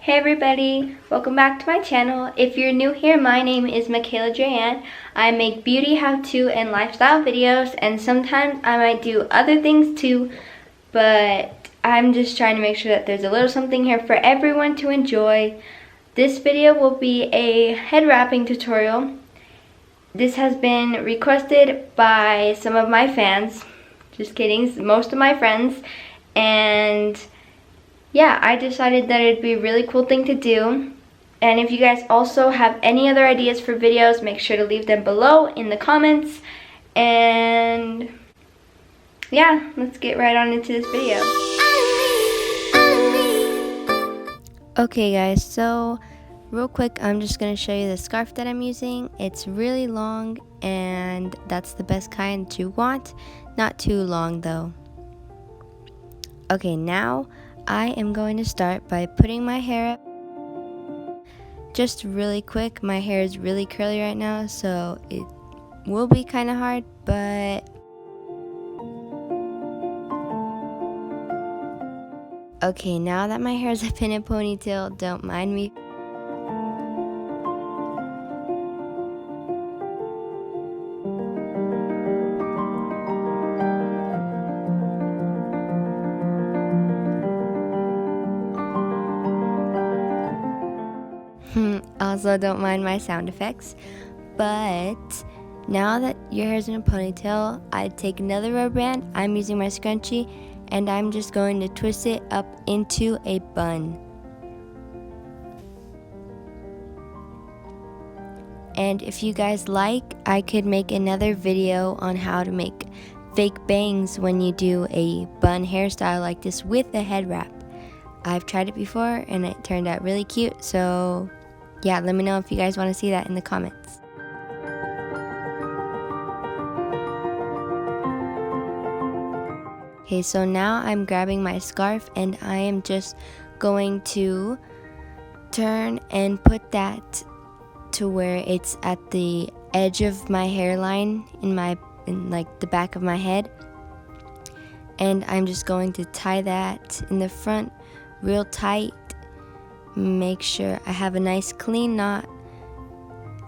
Hey everybody, welcome back to my channel. If you're new here, my name is Dre'ann. I make beauty, how-to, and lifestyle videos, and sometimes I might do other things too, but I'm just trying to make sure that there's a little something here for everyone to enjoy. This video will be a head wrapping tutorial. This has been requested by some of my fans, just kidding, most of my friends, and yeah, I decided that it'd be a really cool thing to do. And if you guys also have any other ideas for videos, make sure to leave them below in the comments. And yeah, let's get right on into this video. Okay guys, so real quick, I'm just going to show you the scarf that I'm using. It's really long, and that's the best kind that you want. Not too long though. Okay, now I am going to start by putting my hair up. Just really quick, my hair is really curly right now, so it will be kind of hard, but okay, now that my hair is up in a ponytail, don't mind me. Also, don't mind my sound effects. But now that your hair's in a ponytail, I'd take another rubber band. I'm using my scrunchie, and I'm just going to twist it up into a bun. And if you guys like, I could make another video on how to make fake bangs when you do a bun hairstyle like this with a head wrap. I've tried it before and it turned out really cute, so yeah, let me know if you guys want to see that in the comments. Okay, so now I'm grabbing my scarf and I am just going to turn and put that to where it's at the edge of my hairline in like the back of my head. And I'm just going to tie that in the front real tight. Make sure I have a nice clean knot.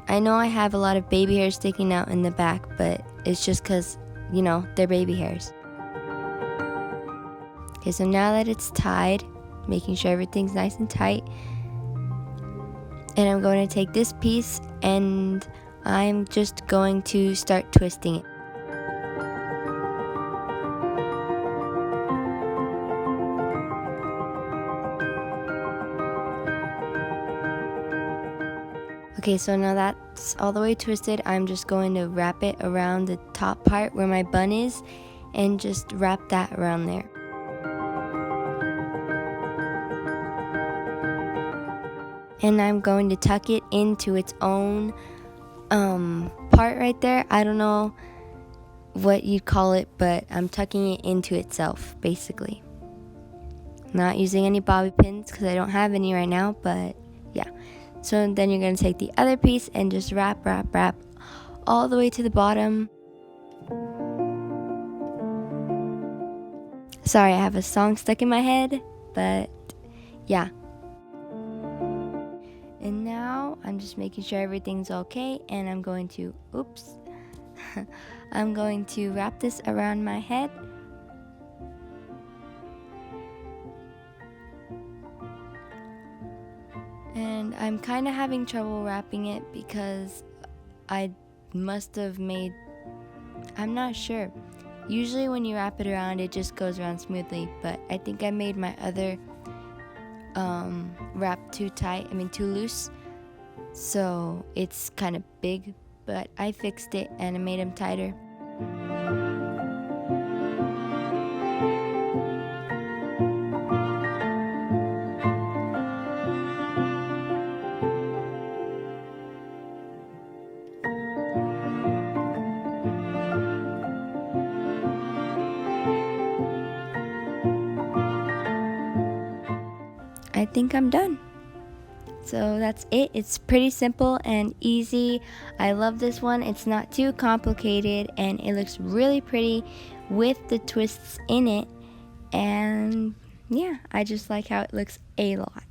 I know I have a lot of baby hairs sticking out in the back, but it's just because, you know, they're baby hairs. Okay, so now that it's tied, making sure everything's nice and tight, and I'm going to take this piece and I'm just going to start twisting it. Okay, so now that's all the way twisted. I'm just going to wrap it around the top part where my bun is and just wrap that around there. And I'm going to tuck it into its own part right there. I don't know what you'd call it, but I'm tucking it into itself, basically. Not using any bobby pins because I don't have any right now, but yeah. So then you're going to take the other piece and just wrap all the way to the bottom. Sorry, I have a song stuck in my head, but yeah. And now I'm just making sure everything's okay, and I'm going to, I'm going to wrap this around my head. And I'm kind of having trouble wrapping it because I must have made, I'm not sure. Usually when you wrap it around, it just goes around smoothly, but I think I made my other wrap too loose, so it's kind of big, but I fixed it and I made them tighter. I think I'm done. So that's it. It's pretty simple and easy. I love this one. It's not too complicated and it looks really pretty with the twists in it. And yeah, I just like how it looks a lot.